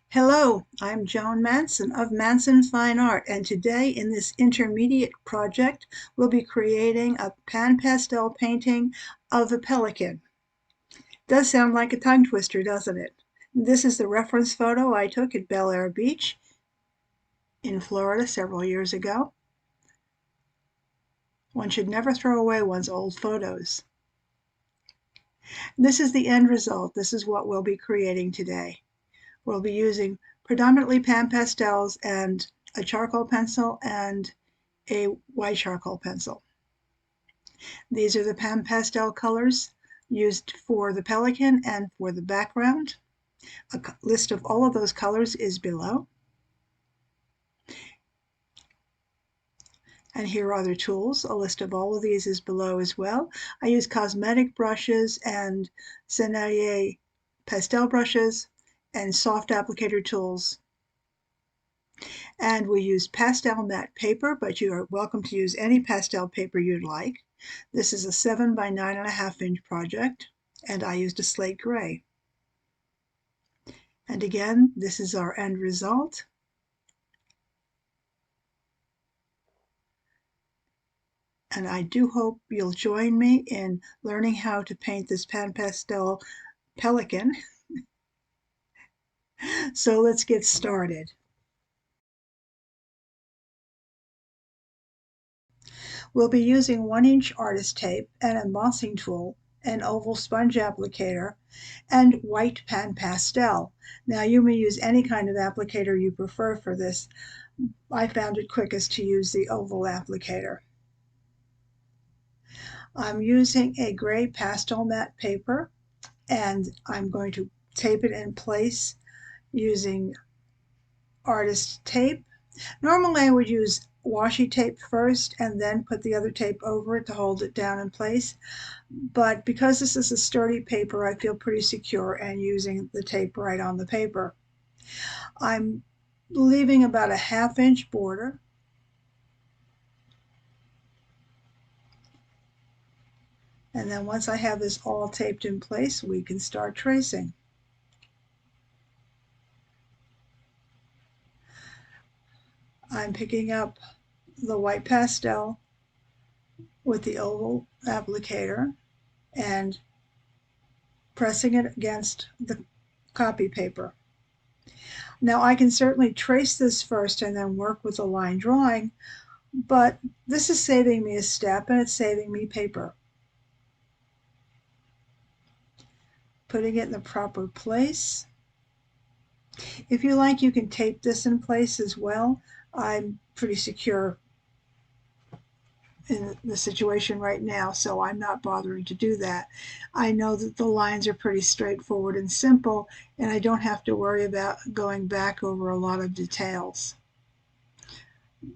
Hello, I'm Joan Manson of Manson Fine Art, and today in this intermediate project, we'll be creating a pan pastel painting of a pelican. Does sound like a tongue twister, doesn't it? This is the reference photo I took at Bel Air Beach in Florida several years ago. One should never throw away one's old photos. This is the end result. This is what we'll be creating today. We'll be using predominantly pan pastels and a charcoal pencil and a white charcoal pencil. These are the pan pastel colors used for the pelican and for the background. A list of all of those colors is below. And here are other tools. A list of all of these is below as well. I use cosmetic brushes and Sennelier pastel brushes and Sofft Applicator tools. And we use pastel matte paper, but you are welcome to use any pastel paper you'd like. This is a 7 by 9.5 inch project, and I used a slate gray. And again, this is our end result. And I do hope you'll join me in learning how to paint this pan pastel pelican. So let's get started. We'll be using 1-inch artist tape, an embossing tool, an oval sponge applicator, and white pan pastel. Now you may use any kind of applicator you prefer for this. I found it quickest to use the oval applicator. I'm using a gray pastel matte paper, and I'm going to tape it in place using artist tape. Normally I would use washi tape first and then put the other tape over it to hold it down in place. But because this is a sturdy paper, I feel pretty secure and using the tape right on the paper. I'm leaving about a 1/2 inch border. And then once I have this all taped in place, we can start tracing. I'm picking up the white pastel with the oval applicator and pressing it against the copy paper. Now I can certainly trace this first and then work with a line drawing, but this is saving me a step and it's saving me paper. Putting it in the proper place. If you like, you can tape this in place as well. I'm pretty secure in the situation right now, so I'm not bothering to do that. I know that the lines are pretty straightforward and simple, and I don't have to worry about going back over a lot of details.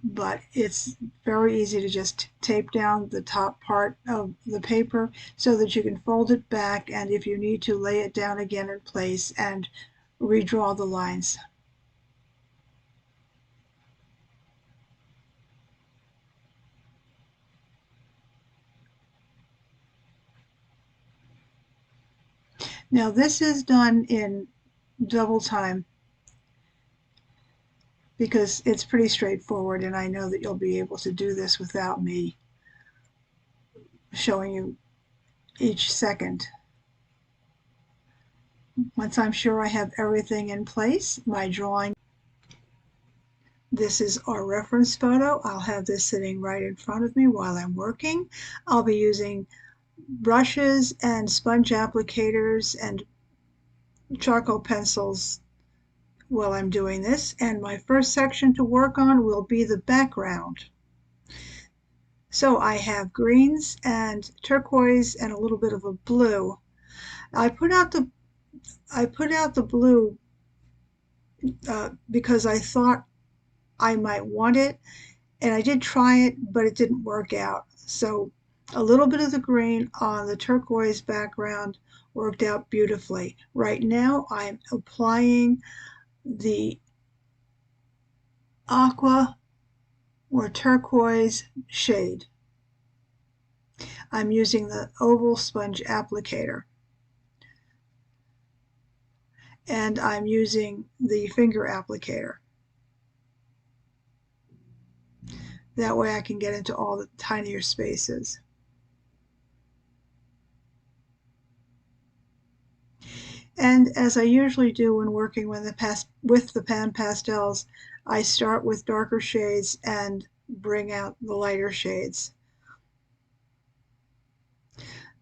But it's very easy to just tape down the top part of the paper so that you can fold it back, and if you need to, lay it down again in place and redraw the lines. Now this is done in double time because it's pretty straightforward, and I know that you'll be able to do this without me showing you each second. Once I'm sure I have everything in place, my drawing. This is our reference photo. I'll have this sitting right in front of me while I'm working. I'll be using brushes and sponge applicators and charcoal pencils while I'm doing this, and my first section to work on will be the background. So I have greens and turquoise and a little bit of a blue. I put out the blue because I thought I might want it, and I did try it, but it didn't work out. So a little bit of the green on the turquoise background worked out beautifully. Right now I'm applying the aqua or turquoise shade. I'm using the oval sponge applicator. and I'm using the finger applicator. That way I can get into all the tinier spaces. And as I usually do when working with the Pan Pastels, I start with darker shades and bring out the lighter shades.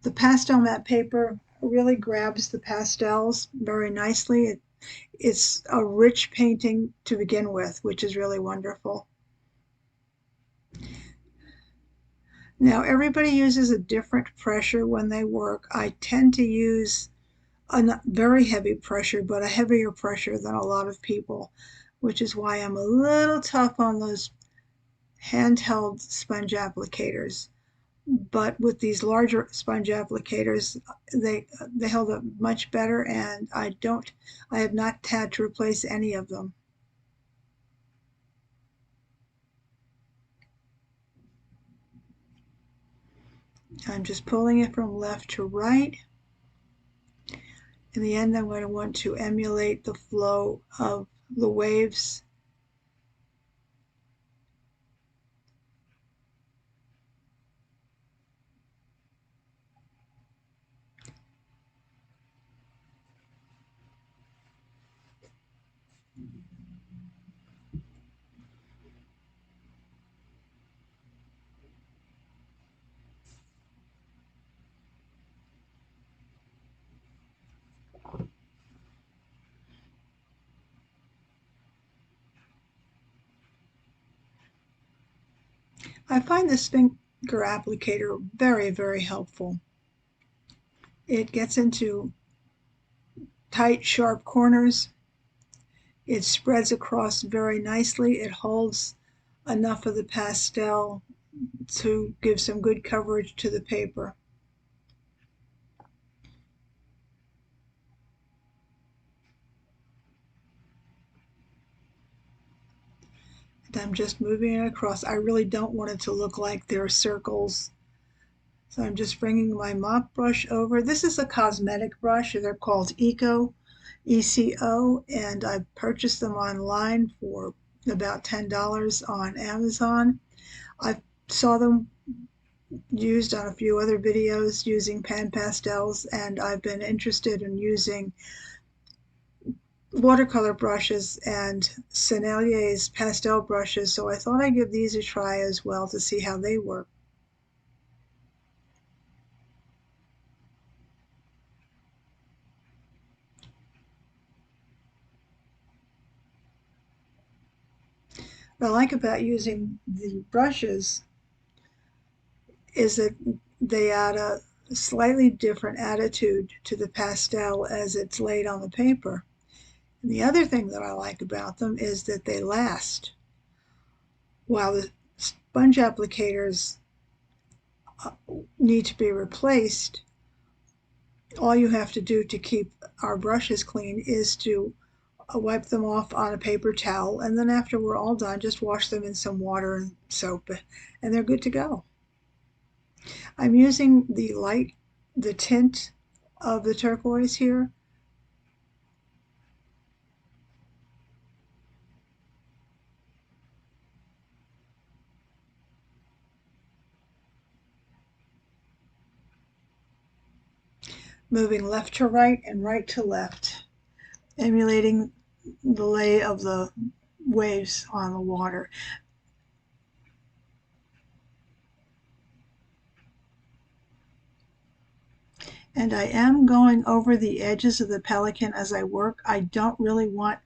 The Pastelmat paper really grabs the pastels very nicely. It's a rich painting to begin with, which is really wonderful. Now, everybody uses a different pressure when they work. I tend to use a very heavy pressure, but a heavier pressure than a lot of people, which is why I'm a little tough on those handheld sponge applicators. But with these larger sponge applicators, they held up much better, and I have not had to replace any of them. I'm just pulling it from left to right. In the end, I'm going to want to emulate the flow of the waves. I find this finger applicator very, very helpful. It gets into tight, sharp corners. It spreads across very nicely. It holds enough of the pastel to give some good coverage to the paper. And I'm just moving it across. I really don't want it to look like there are circles. So I'm just bringing my mop brush over. This is a cosmetic brush. They're called ECO, and I purchased them online for about $10 on Amazon. I saw them used on a few other videos using pan pastels, and I've been interested in using watercolor brushes and Sennelier's pastel brushes, so I thought I'd give these a try as well to see how they work. What I like about using the brushes is that they add a slightly different attitude to the pastel as it's laid on the paper. And the other thing that I like about them is that they last. While the sponge applicators need to be replaced, all you have to do to keep our brushes clean is to wipe them off on a paper towel, and then after we're all done, just wash them in some water and soap, and they're good to go. I'm using the tint of the turquoise here. Moving left to right and right to left, emulating the lay of the waves on the water. And I am going over the edges of the Pelican as I work. I don't really want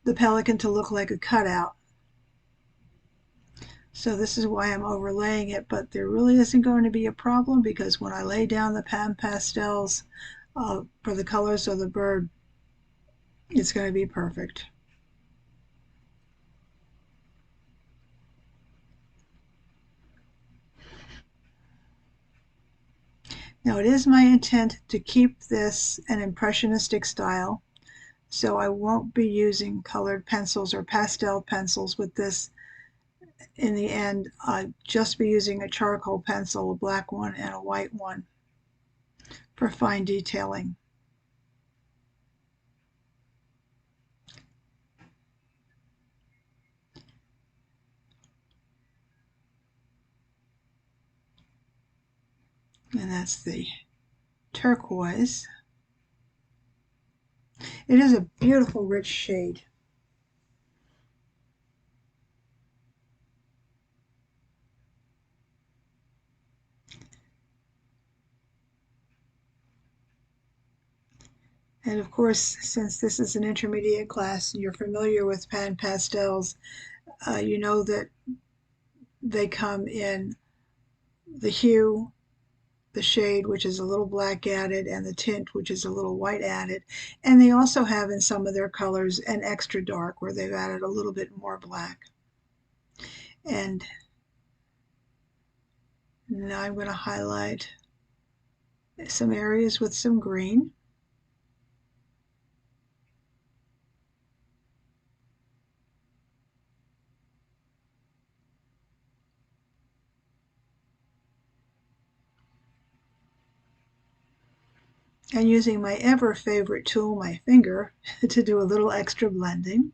the Pelican to look like a cutout. So this is why I'm overlaying it, but there really isn't going to be a problem because when I lay down the pan pastels for the colors of the bird, it's going to be perfect. Now it is my intent to keep this an impressionistic style, so I won't be using colored pencils or pastel pencils with this. In the end, I'll just be using a charcoal pencil, a black one and a white one, for fine detailing. that's the turquoise. It is a beautiful, rich shade. And of course, since this is an intermediate class and you're familiar with Pan Pastels, you know that they come in the hue, the shade, which is a little black added, and the tint, which is a little white added. And they also have in some of their colors an extra dark where they've added a little bit more black. And now I'm going to highlight some areas with some green. And using my ever favorite tool, my finger, to do a little extra blending.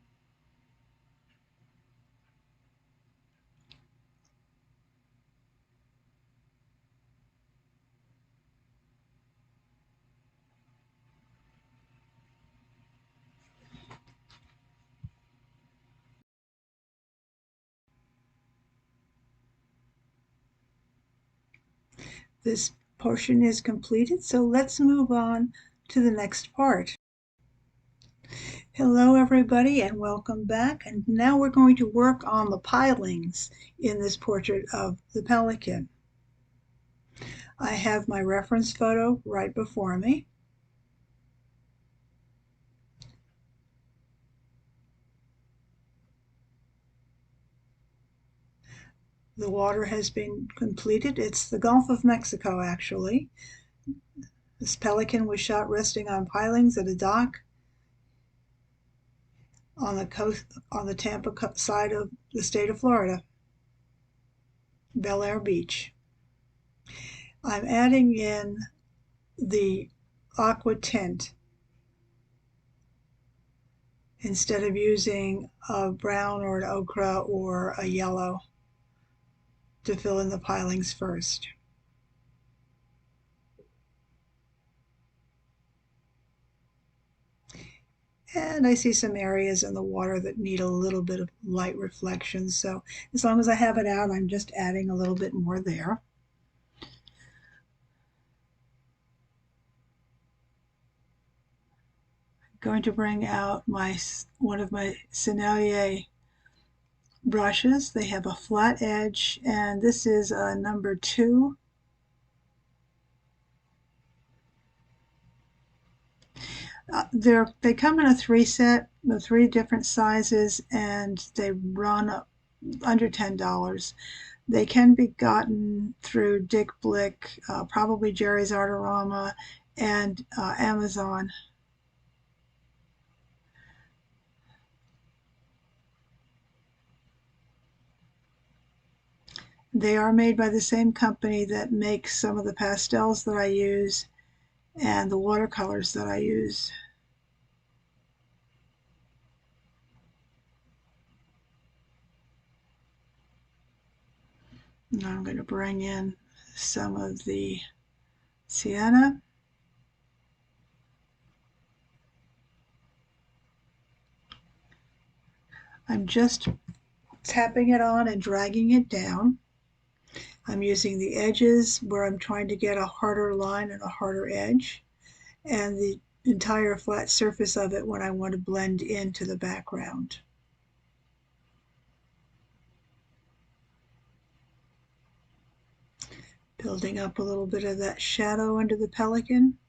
This portion is completed, so let's move on to the next part. Hello everybody and welcome back, and now we're going to work on the pilings in this portrait of the pelican. I have my reference photo right before me. The water has been completed. It's the Gulf of Mexico actually. This pelican was shot resting on pilings at a dock on the coast, on the Tampa side of the state of Florida, Bel Air Beach. I'm adding in the aqua tint instead of using a brown or an ochre or a yellow to fill in the pilings first. And I see some areas in the water that need a little bit of light reflection. So as long as I have it out, I'm just adding a little bit more there. I'm going to bring out one of my Sennelier brushes. They have a flat edge, and this is a number 2. They come in a 3 set, the 3 different sizes, and they run under $10. They can be gotten through Dick Blick, probably Jerry's Artarama, and Amazon. They are made by the same company that makes some of the pastels that I use and the watercolors that I use. Now I'm going to bring in some of the sienna. I'm just tapping it on and dragging it down. I'm using the edges where I'm trying to get a harder line and a harder edge, and the entire flat surface of it when I want to blend into the background. Building up a little bit of that shadow under the pelican.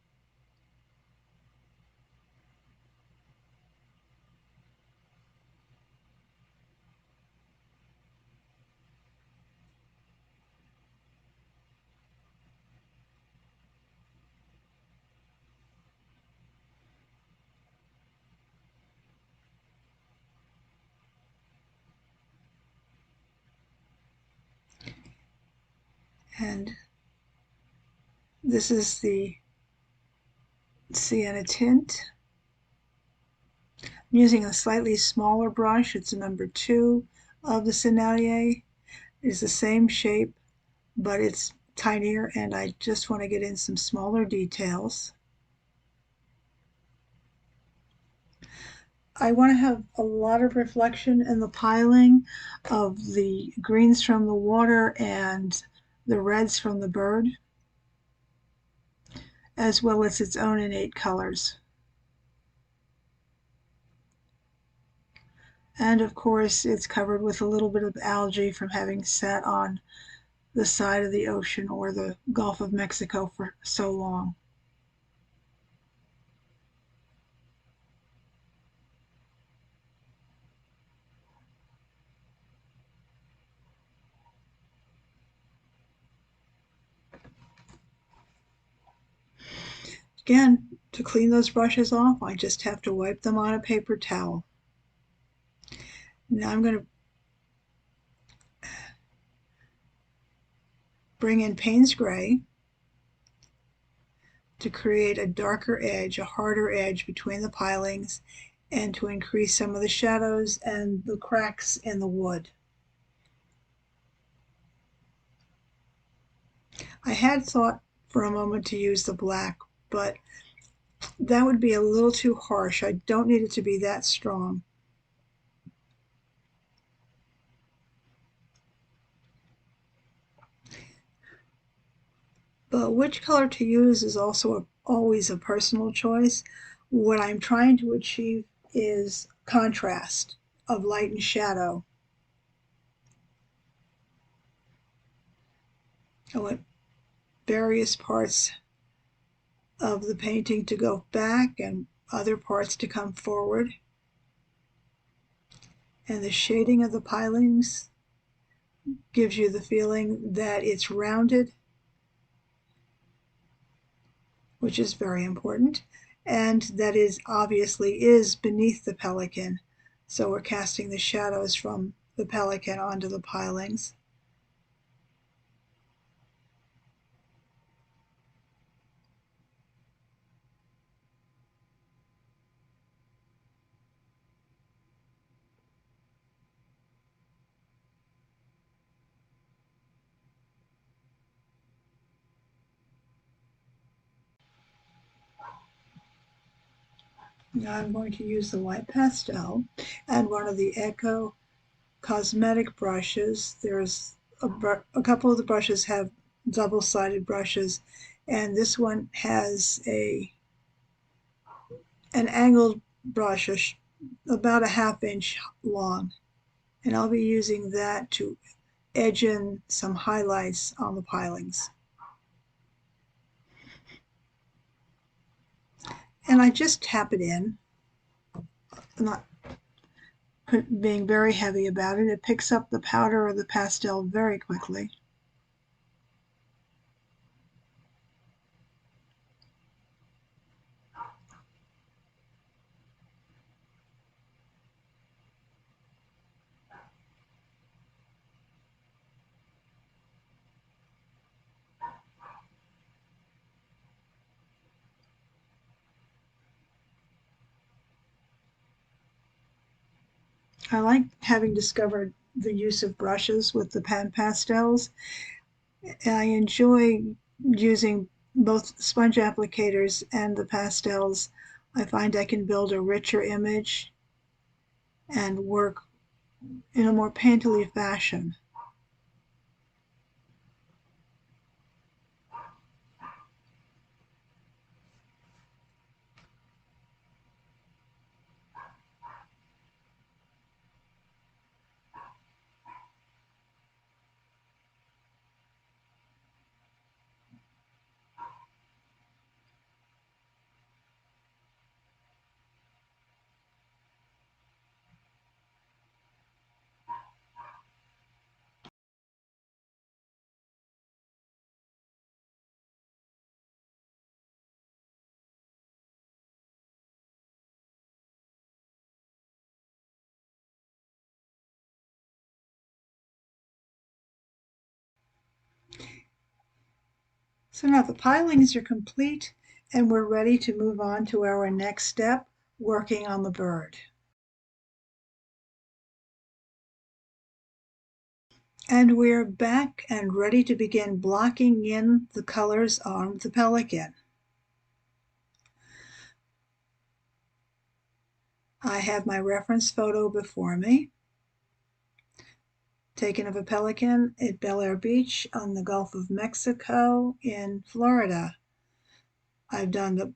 And this is the sienna tint. I'm using a slightly smaller brush. It's a number 2 of the Sennelier. It's the same shape, but it's tinier and I just want to get in some smaller details. I want to have a lot of reflection in the piling of the greens from the water and the reds from the bird, as well as its own innate colors. And of course, it's covered with a little bit of algae from having sat on the side of the ocean or the Gulf of Mexico for so long. Again, to clean those brushes off, I just have to wipe them on a paper towel. Now I'm going to bring in Payne's Gray to create a darker edge, a harder edge between the pilings, and to increase some of the shadows and the cracks in the wood. I had thought for a moment to use the black, but that would be a little too harsh. I don't need it to be that strong. But which color to use is also always a personal choice. What I'm trying to achieve is contrast of light and shadow. I want various parts of the painting to go back and other parts to come forward. And the shading of the pilings gives you the feeling that it's rounded, which is very important, and that is obviously is beneath the pelican. So we're casting the shadows from the pelican onto the pilings. Now I'm going to use the white pastel and one of the Echo cosmetic brushes. There's a couple of the brushes have double-sided brushes, and this one has an angled brush about a ½ inch long, and I'll be using that to edge in some highlights on the pilings. And I just tap it in. I'm not being very heavy about it. It picks up the powder or the pastel very quickly. I like having discovered the use of brushes with the Pan Pastels. I enjoy using both sponge applicators and the pastels. I find I can build a richer image and work in a more painterly fashion. So now the pilings are complete and we're ready to move on to our next step, working on the bird. And we're back and ready to begin blocking in the colors on the Pelican. I have my reference photo before me, taken of a pelican at Bel Air Beach on the Gulf of Mexico in Florida. I've done the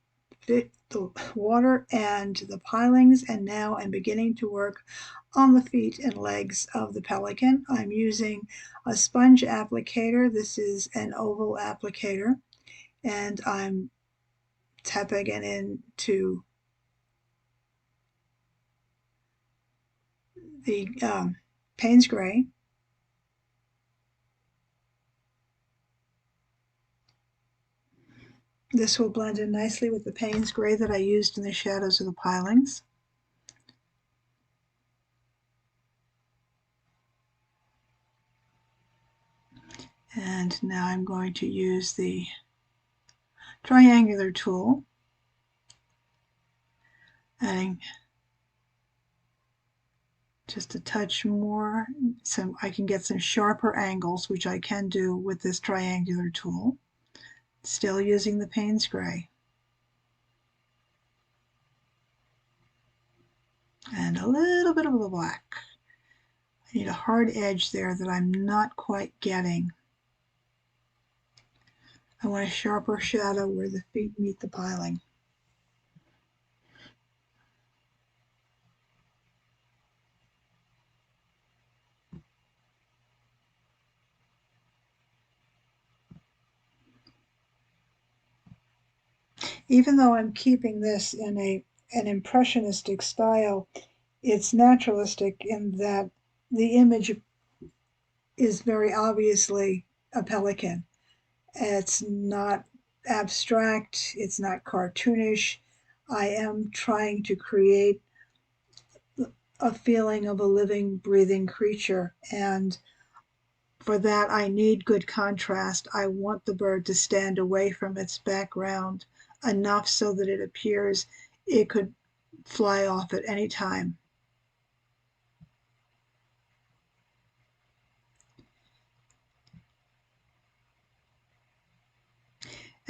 water and the pilings, and now I'm beginning to work on the feet and legs of the pelican. I'm using a sponge applicator. This is an oval applicator, and I'm tapping it into the Payne's Gray. This will blend in nicely with the Payne's Gray that I used in the shadows of the pilings. And now I'm going to use the triangular tool, adding just a touch more so I can get some sharper angles, which I can do with this triangular tool, still using the Payne's Gray. And a little bit of the black. I need a hard edge there that I'm not quite getting. I want a sharper shadow where the feet meet the piling. Even though I'm keeping this in an impressionistic style, it's naturalistic in that the image is very obviously a pelican. It's not abstract, it's not cartoonish. I am trying to create a feeling of a living, breathing creature, and for that I need good contrast. I want the bird to stand away from its background enough so that it appears it could fly off at any time.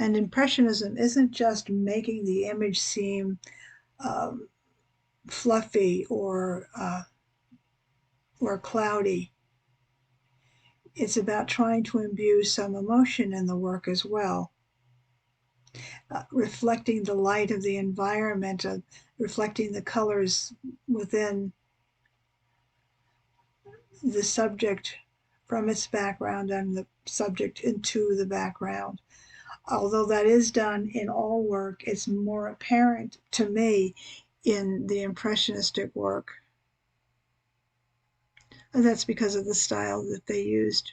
And Impressionism isn't just making the image seem fluffy or cloudy. It's about trying to imbue some emotion in the work as well, reflecting the light of the environment, reflecting the colors within the subject from its background and the subject into the background. Although that is done in all work, it's more apparent to me in the impressionistic work. And that's because of the style that they used.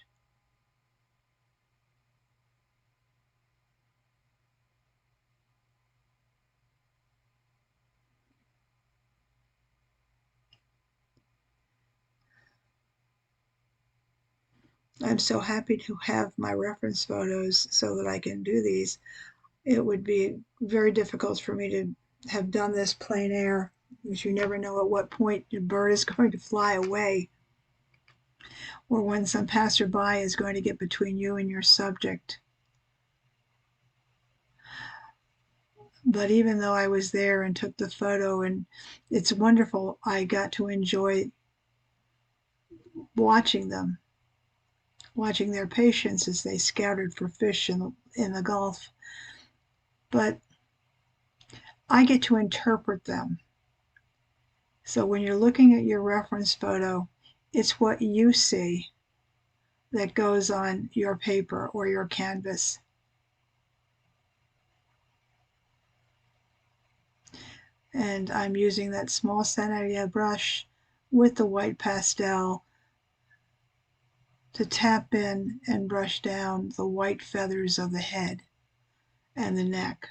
I'm so happy to have my reference photos so that I can do these. It would be very difficult for me to have done this plein air, because you never know at what point your bird is going to fly away, or when some passerby is going to get between you and your subject. But even though I was there and took the photo, and it's wonderful, I got to enjoy watching them, watching their patience as they scouted for fish in the Gulf. But I get to interpret them. So when you're looking at your reference photo, it's what you see that goes on your paper or your canvas. And I'm using that small Sanaria brush with the white pastel to tap in and brush down the white feathers of the head and the neck.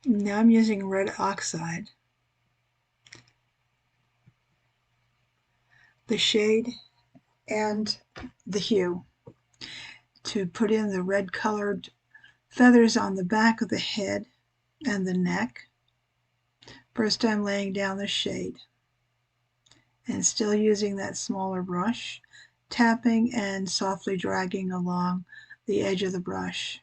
Now I'm using red oxide, the shade and the hue, to put in the red colored feathers on the back of the head and the neck. First I'm laying down the shade and still using that smaller brush, tapping and softly dragging along the edge of the brush.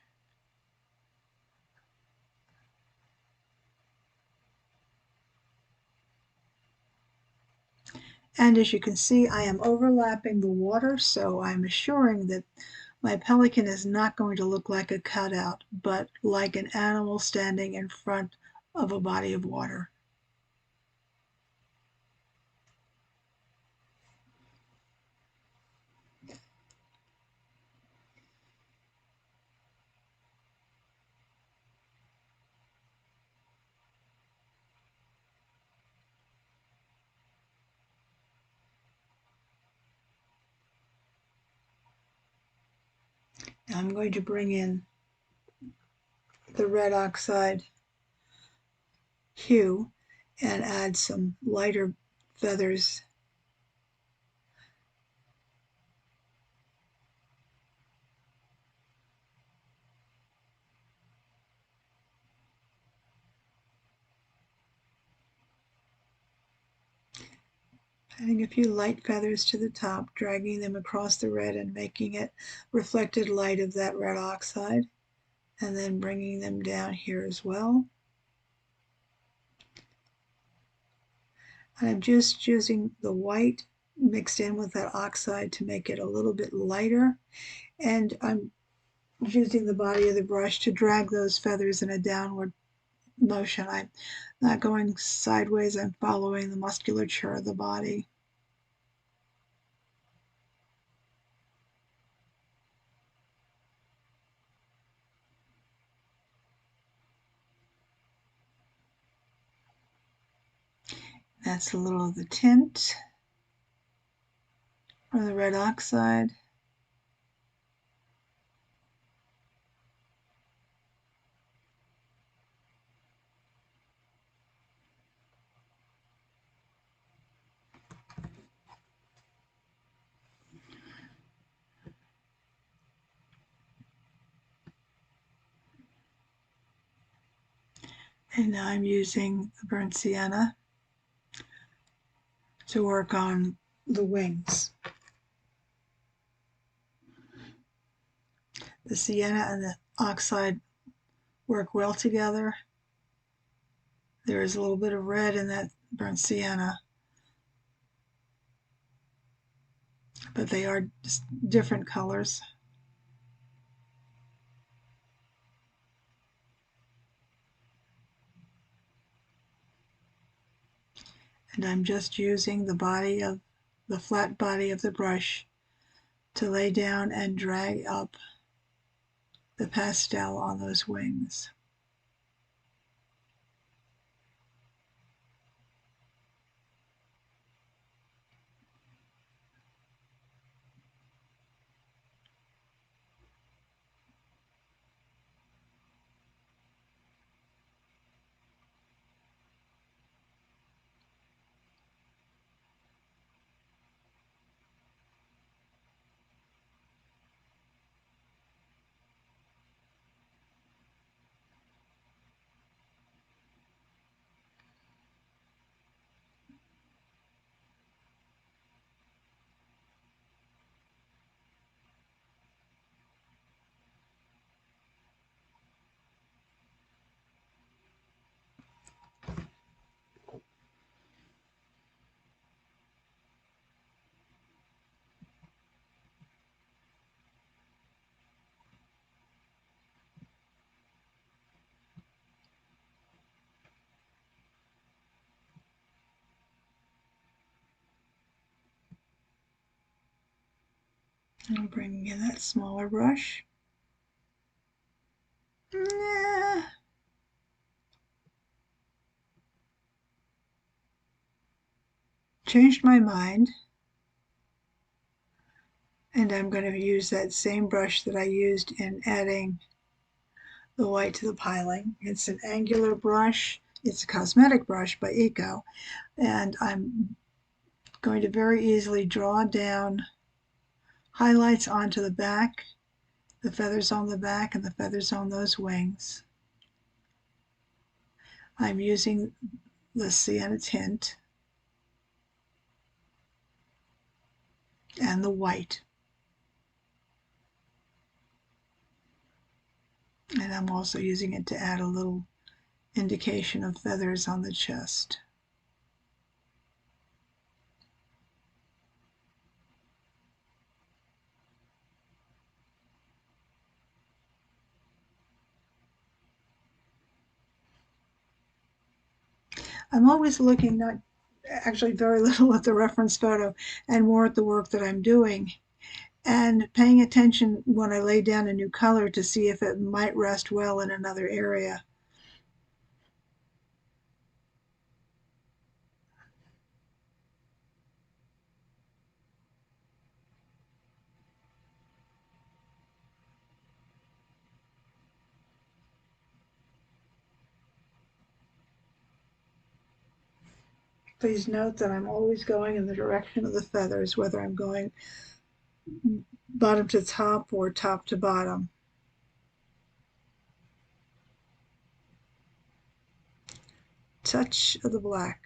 And as you can see, I am overlapping the water, so I'm assuring that my pelican is not going to look like a cutout, but like an animal standing in front of a body of water. Now I'm going to bring in the red oxide hue and add some lighter feathers. Adding a few light feathers to the top, dragging them across the red and making it reflected light of that red oxide, and then bringing them down here as well. And I'm just using the white mixed in with that oxide to make it a little bit lighter, and I'm using the body of the brush to drag those feathers in a downward motion. I'm not going sideways, I'm following the musculature of the body. That's a little of the tint from the red oxide. And now I'm using the burnt sienna to work on the wings. The sienna and the oxide work well together. There is a little bit of red in that burnt sienna, but they are just different colors. And I'm just using the flat body of the brush to lay down and drag up the pastel on those wings. I'm bringing in that smaller brush. Changed my mind, and I'm going to use that same brush that I used in adding the white to the piling. It's an angular brush. It's a cosmetic brush by Eco, and I'm going to very easily draw down highlights onto the back, the feathers on the back, and the feathers on those wings. I'm using the sienna tint and the white. And I'm also using it to add a little indication of feathers on the chest. I'm always looking, not actually very little at the reference photo and more at the work that I'm doing, and paying attention when I lay down a new color to see if it might rest well in another area. Please note that I'm always going in the direction of the feathers, whether I'm going bottom to top or top to bottom. Touch of the black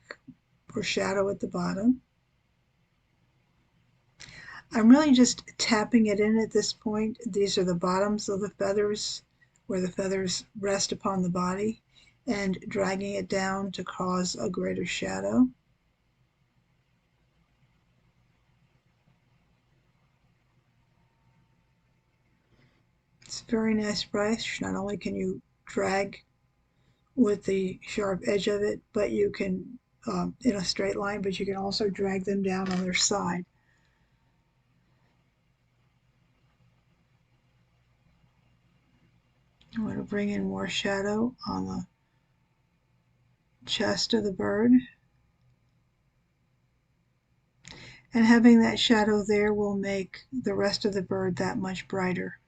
for shadow at the bottom. I'm really just tapping it in at this point. These are the bottoms of the feathers, where the feathers rest upon the body, and dragging it down to cause a greater shadow. It's a very nice brush. Not only can you drag with the sharp edge of it, but you can, in a straight line, but you can also drag them down on their side. I want to bring in more shadow on the chest of the bird. And having that shadow there will make the rest of the bird that much brighter.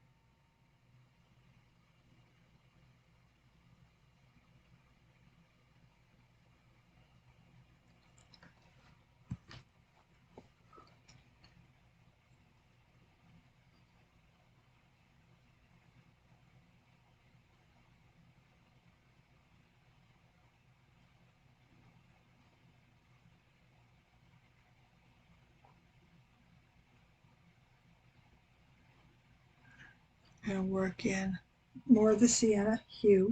And work in more of the sienna hue.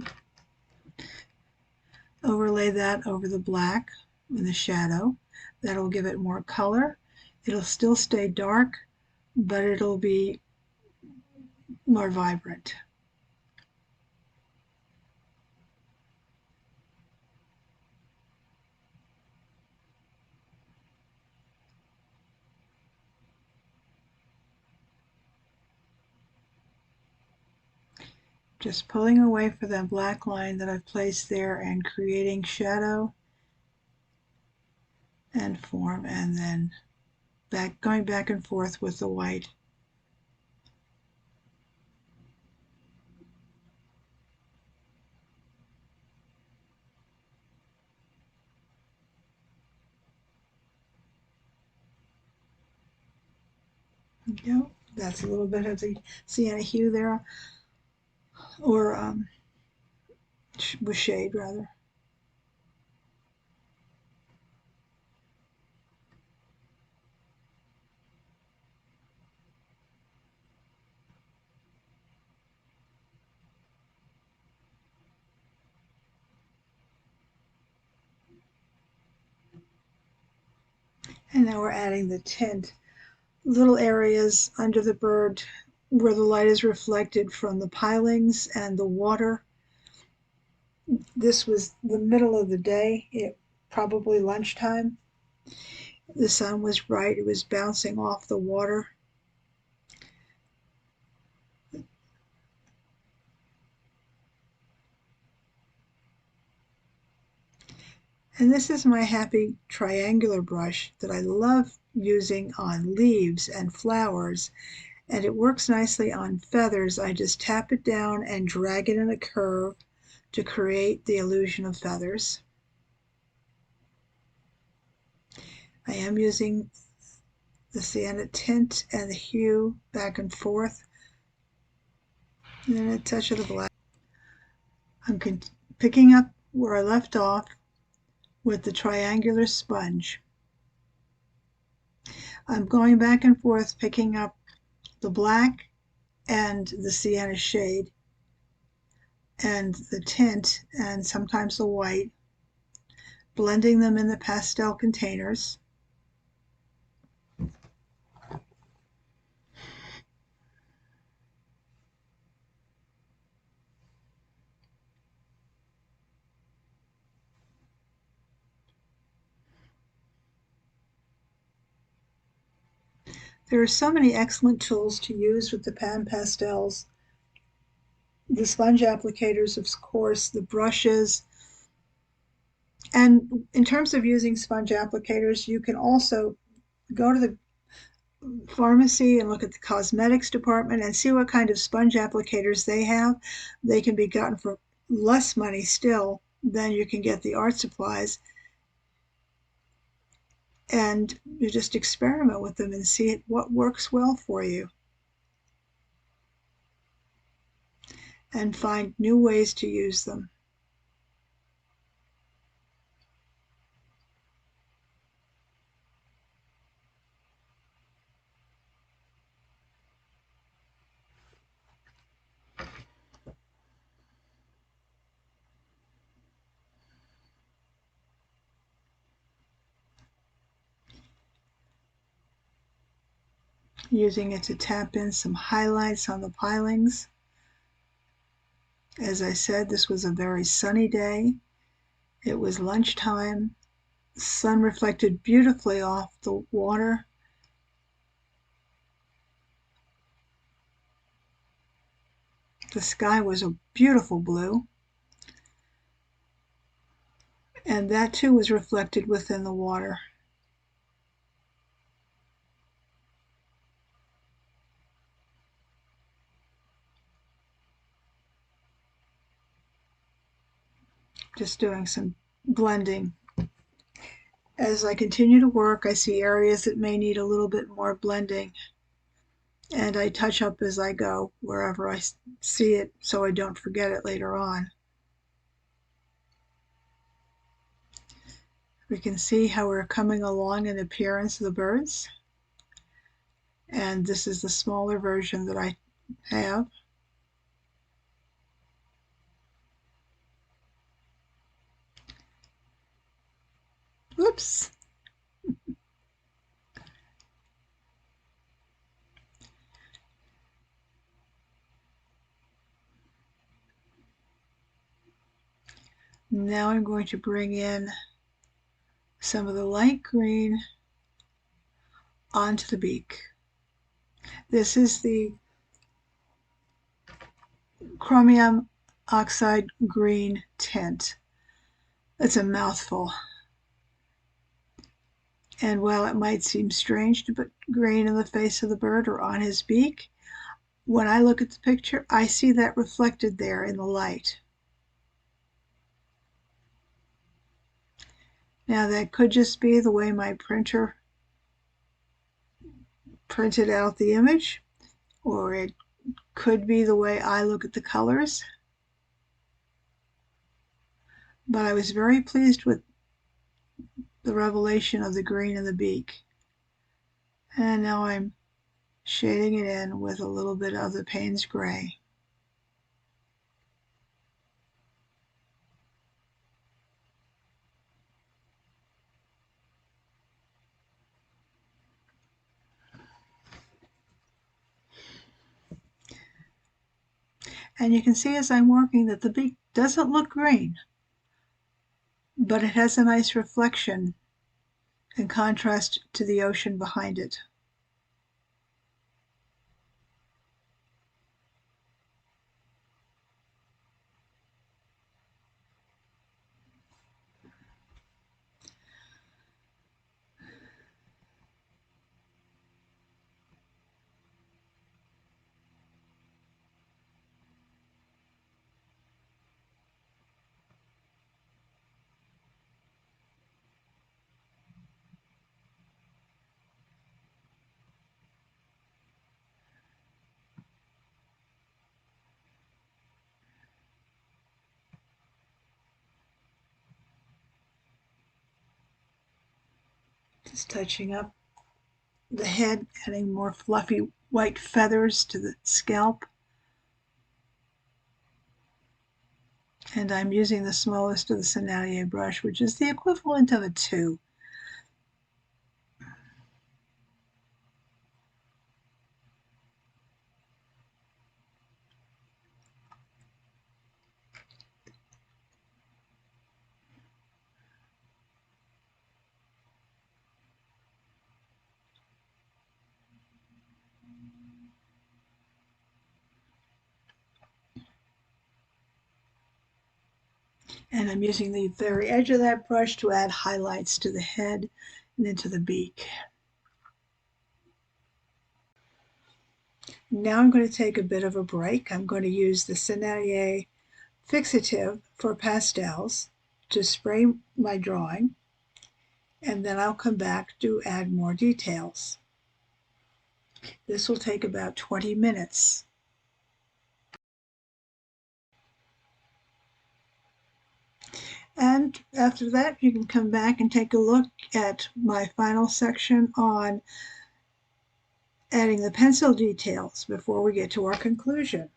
Overlay that over the black in the shadow. That'll give it more color. It'll still stay dark, but it'll be more vibrant. Just pulling away for that black line that I've placed there and creating shadow and form, and then going back and forth with the white. There you go. That's a little bit of the sienna hue there, or with shade rather. And now we're adding the tint. Little areas under the bird where the light is reflected from the pilings and the water. This was the middle of the day, probably lunchtime. The sun was bright, it was bouncing off the water. And this is my happy triangular brush that I love using on leaves and flowers and it works nicely on feathers. I just tap it down and drag it in a curve to create the illusion of feathers. I am using the sienna tint and the hue back and forth, and then a touch of the black. I'm picking up where I left off with the triangular sponge. I'm going back and forth picking up the black and the sienna shade and the tint and sometimes the white, blending them in the pastel containers. There are so many excellent tools to use with the Pan Pastels. The sponge applicators, of course, the brushes. And in terms of using sponge applicators, you can also go to the pharmacy and look at the cosmetics department and see what kind of sponge applicators they have. They can be gotten for less money still than you can get the art supplies. And you just experiment with them and see what works well for you, and find new ways to use them. Using it to tap in some highlights on the pilings. As I said, this was a very sunny day. It was lunchtime. The sun reflected beautifully off the water. The sky was a beautiful blue, and that too was reflected within the water. Just doing some blending. As I continue to work, I see areas that may need a little bit more blending, and I touch up as I go wherever I see it so I don't forget it later on. We can see how we're coming along in appearance of the birds, and this is the smaller version that I have. Whoops! Now I'm going to bring in some of the light green onto the beak. This is the chromium oxide green tint. It's a mouthful. And while it might seem strange to put green in the face of the bird or on his beak, when I look at the picture, I see that reflected there in the light. Now that could just be the way my printer printed out the image, or it could be the way I look at the colors. But I was very pleased with the revelation of the green in the beak. And now I'm shading it in with a little bit of the Payne's Gray. And you can see as I'm working that the beak doesn't look green, but it has a nice reflection in contrast to the ocean behind it. Just touching up the head, adding more fluffy white feathers to the scalp. And I'm using the smallest of the Sennelier brush, which is the equivalent of a 2. And I'm using the very edge of that brush to add highlights to the head and into the beak. Now I'm going to take a bit of a break. I'm going to use the Sennelier fixative for pastels to spray my drawing, and then I'll come back to add more details. This will take about 20 minutes. And after that, you can come back and take a look at my final section on adding the pencil details before we get to our conclusion.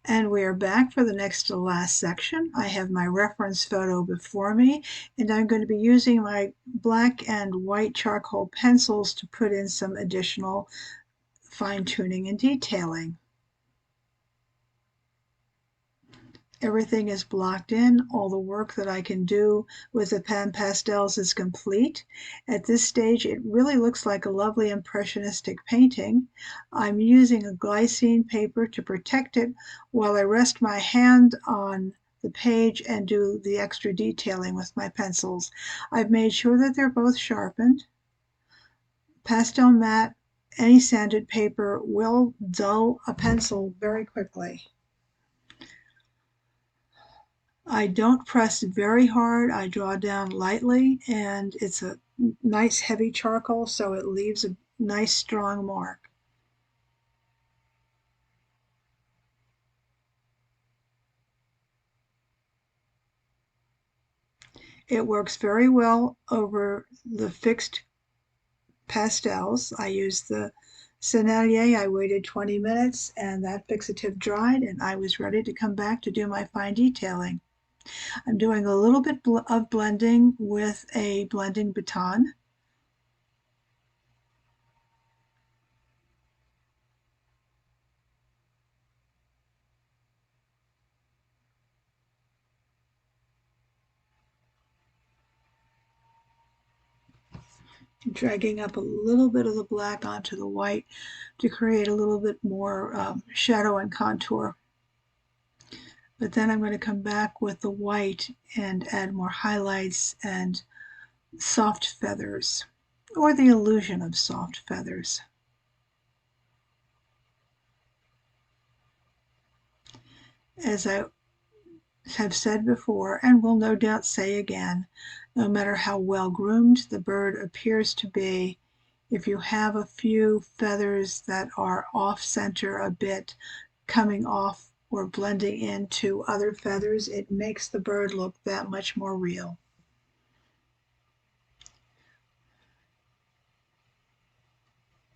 And we are back for the next to last section. I have my reference photo before me, and I'm going to be using my black and white charcoal pencils to put in some additional fine-tuning and detailing. Everything is blocked in. All the work that I can do with the Pan Pastels is complete. At this stage, it really looks like a lovely impressionistic painting. I'm using a glycine paper to protect it while I rest my hand on the page and do the extra detailing with my pencils. I've made sure that they're both sharpened. Pastelmat, any sanded paper will dull a pencil very quickly. I don't press very hard. I draw down lightly, and it's a nice heavy charcoal, so it leaves a nice strong mark. It works very well over the fixed pastels. I used the Sennelier. I waited 20 minutes, and that fixative dried, and I was ready to come back to do my fine detailing. I'm doing a little bit of blending with a blending baton. Dragging up a little bit of the black onto the white to create a little bit more shadow and contour. But then I'm going to come back with the white and add more highlights and soft feathers, or the illusion of soft feathers. As I have said before, and will no doubt say again, no matter how well groomed the bird appears to be, if you have a few feathers that are off center a bit, coming off or blending into other feathers, it makes the bird look that much more real.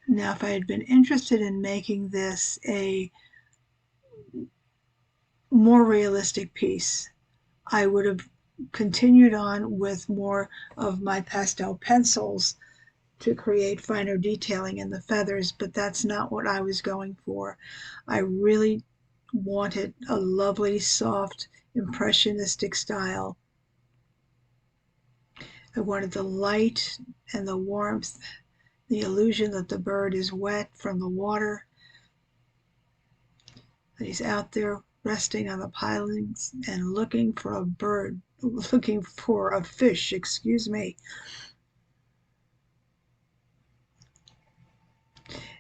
Now, if I had been interested in making this a more realistic piece, I would have continued on with more of my pastel pencils to create finer detailing in the feathers, but that's not what I was going for. I really wanted a lovely, soft, impressionistic style. I wanted the light and the warmth, the illusion that the bird is wet from the water, that he's out there resting on the pilings and looking for a bird, looking for a fish, excuse me.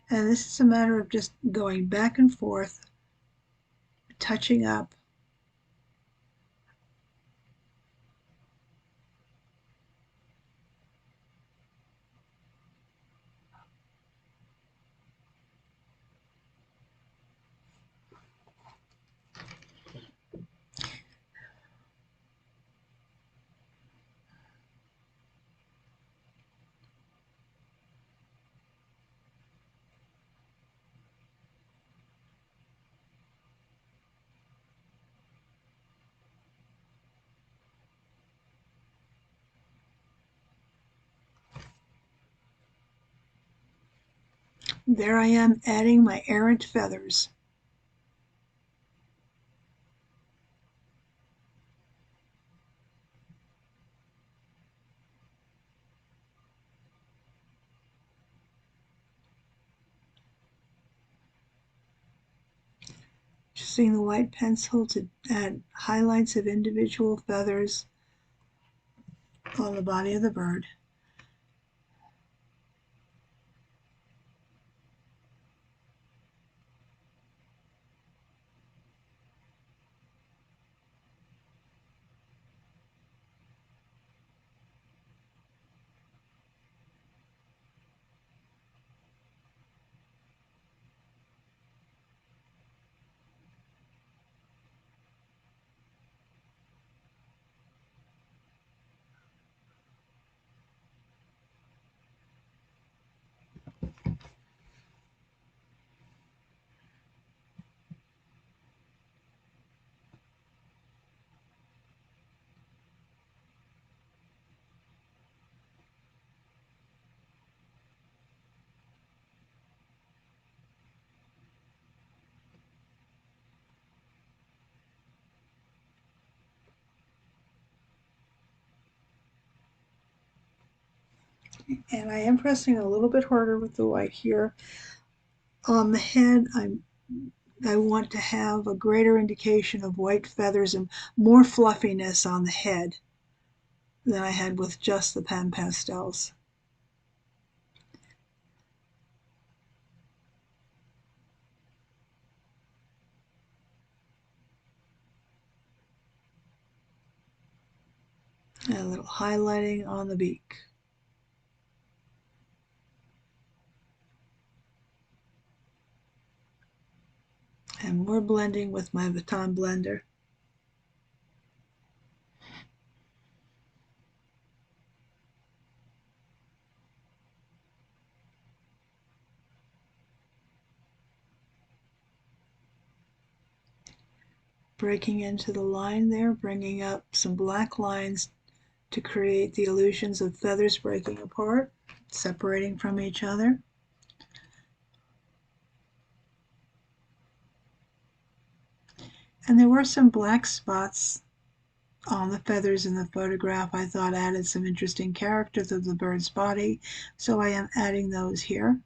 And this is a matter of just going back and forth, touching up. There I am adding my errant feathers. Using the white pencil to add highlights of individual feathers on the body of the bird. And I am pressing a little bit harder with the white here. On the head, I want to have a greater indication of white feathers and more fluffiness on the head than I had with just the Pan Pastels. And a little highlighting on the beak. And more blending with my baton blender. Breaking into the line there, bringing up some black lines to create the illusions of feathers breaking apart, separating from each other. And there were some black spots on the feathers in the photograph I thought added some interesting character to the bird's body, so I am adding those here.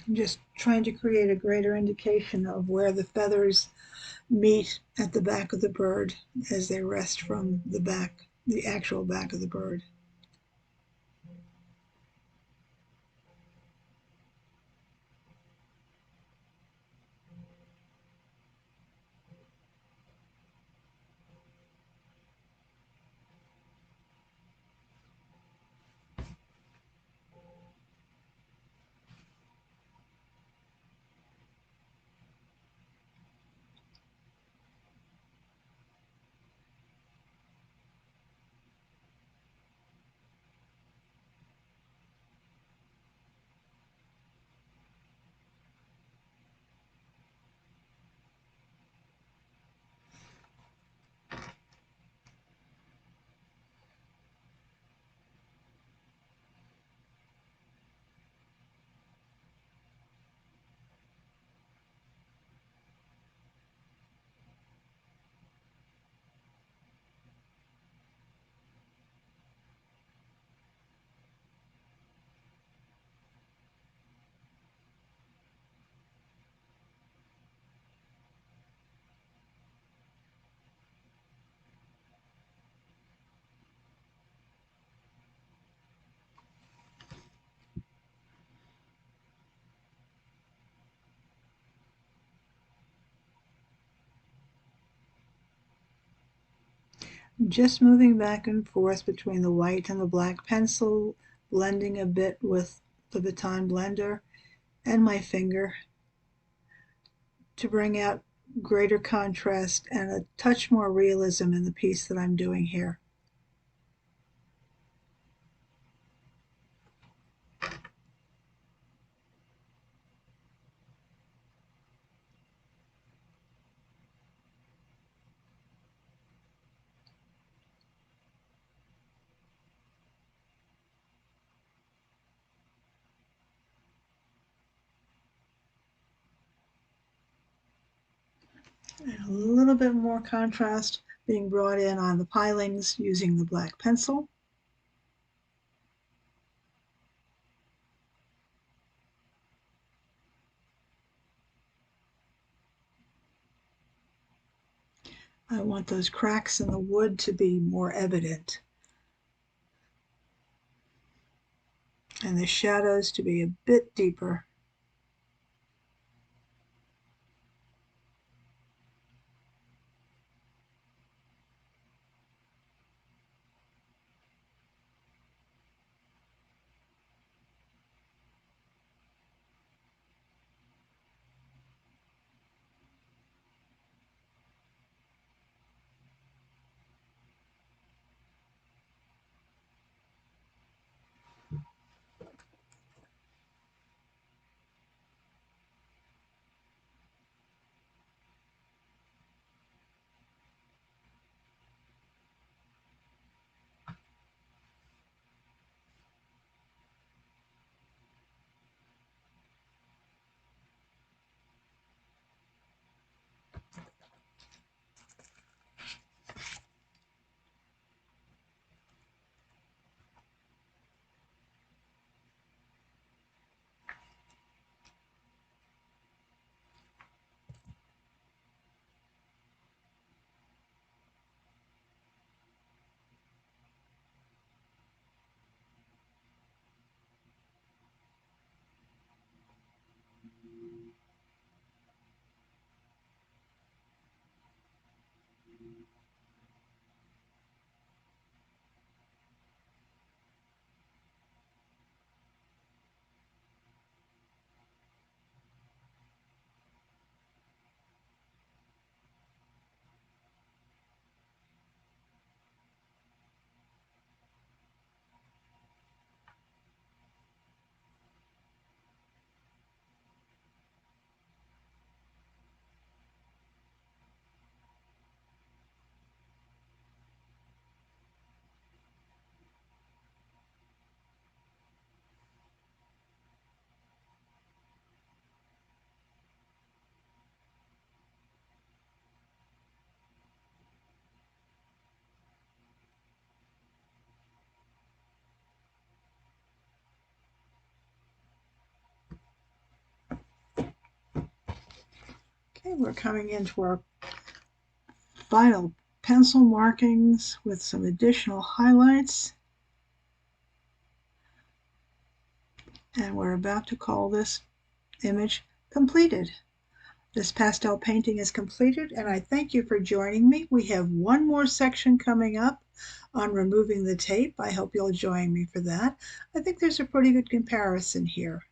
I'm just trying to create a greater indication of where the feathers meet at the back of the bird as they rest from the back, the actual back of the bird. Just moving back and forth between the white and the black pencil, blending a bit with the baton blender and my finger to bring out greater contrast and a touch more realism in the piece that I'm doing here. And a little bit more contrast being brought in on the pilings using the black pencil. I want those cracks in the wood to be more evident, and the shadows to be a bit deeper. Okay, we're coming into our final pencil markings with some additional highlights. And we're about to call this image completed. This pastel painting is completed, and I thank you for joining me. We have one more section coming up on removing the tape. I hope you'll join me for that. I think there's a pretty good comparison here.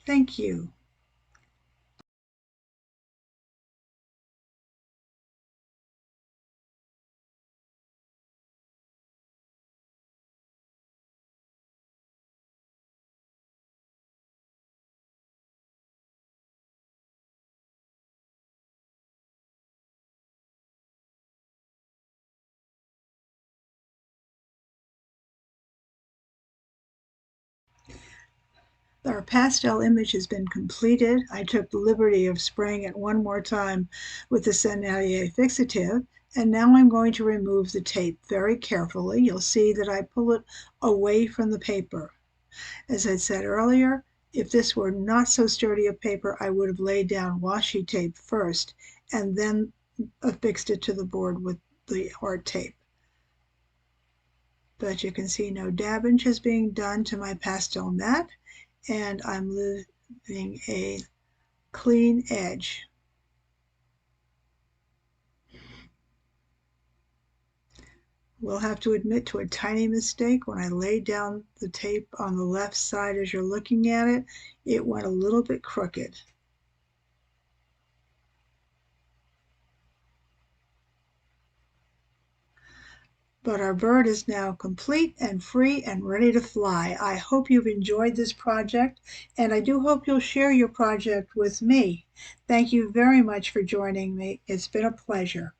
Thank you. Our pastel image has been completed. I took the liberty of spraying it one more time with the Sennelier fixative, and now I'm going to remove the tape very carefully. You'll see that I pull it away from the paper. As I said earlier, if this were not so sturdy a paper, I would have laid down washi tape first and then affixed it to the board with the hard tape. But you can see no dabbing is being done to my pastel mat, and I'm leaving a clean edge. Will have to admit to a tiny mistake. When I laid down the tape on the left side as you're looking at it, it went a little bit crooked. But our bird is now complete and free and ready to fly. I hope you've enjoyed this project, and I do hope you'll share your project with me. Thank you very much for joining me. It's been a pleasure.